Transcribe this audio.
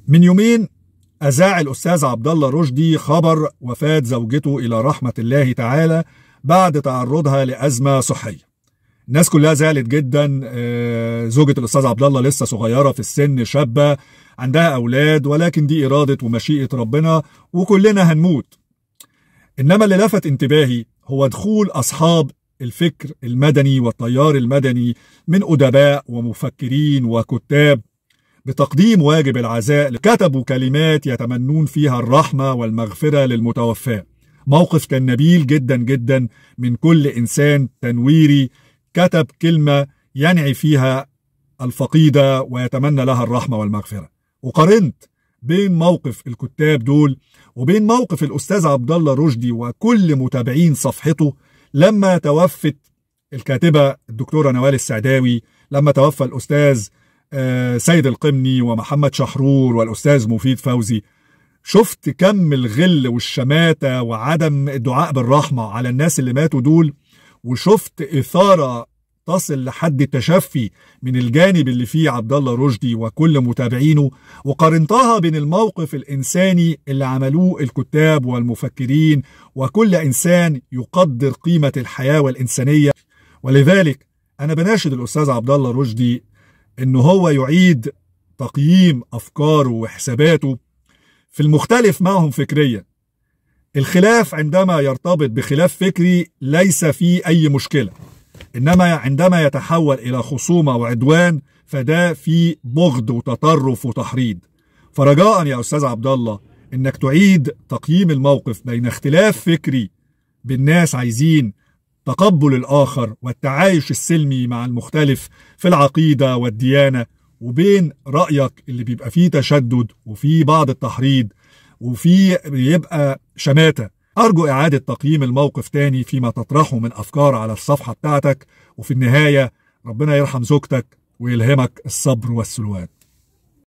من يومين أذاع الأستاذ عبد الله رشدي خبر وفاة زوجته إلى رحمة الله تعالى بعد تعرضها لأزمة صحية. الناس كلها زعلت جدا. زوجة الأستاذ عبد الله لسه صغيرة في السن، شابة عندها أولاد، ولكن دي إرادة ومشيئة ربنا وكلنا هنموت. إنما اللي لفت انتباهي هو دخول أصحاب الفكر المدني والتيار المدني من أدباء ومفكرين وكتاب بتقديم واجب العزاء، كتبوا كلمات يتمنون فيها الرحمة والمغفرة للمتوفى. موقف كان نبيل جدا جدا من كل إنسان تنويري كتب كلمة ينعي فيها الفقيدة ويتمنى لها الرحمة والمغفرة. وقارنت بين موقف الكتاب دول وبين موقف الأستاذ عبد الله رشدي وكل متابعين صفحته لما توفت الكاتبة الدكتورة نوال السعداوي، لما توفى الأستاذ سيد القمني ومحمد شحرور والأستاذ مفيد فوزي. شفت كم الغل والشماتة وعدم الدعاء بالرحمة على الناس اللي ماتوا دول، وشفت إثارة تصل لحد التشفي من الجانب اللي فيه عبد الله رشدي وكل متابعينه، وقارنتها بين الموقف الإنساني اللي عملوه الكتاب والمفكرين وكل إنسان يقدر قيمة الحياة والإنسانية. ولذلك أنا بناشد الأستاذ عبد الله رشدي إنه هو يعيد تقييم أفكاره وحساباته في المختلف معهم فكريا. الخلاف عندما يرتبط بخلاف فكري ليس فيه أي مشكلة، إنما عندما يتحول إلى خصومة وعدوان فده فيه بغض وتطرف وتحريض. فرجاء يا أستاذ عبد الله إنك تعيد تقييم الموقف بين اختلاف فكري بالناس عايزين تقبل الآخر والتعايش السلمي مع المختلف في العقيدة والديانة، وبين رأيك اللي بيبقى فيه تشدد وفيه بعض التحريض وفيه بيبقى شماتة. أرجو إعادة تقييم الموقف تاني فيما تطرحه من أفكار على الصفحة بتاعتك. وفي النهاية ربنا يرحم زوجتك ويلهمك الصبر والسلوان.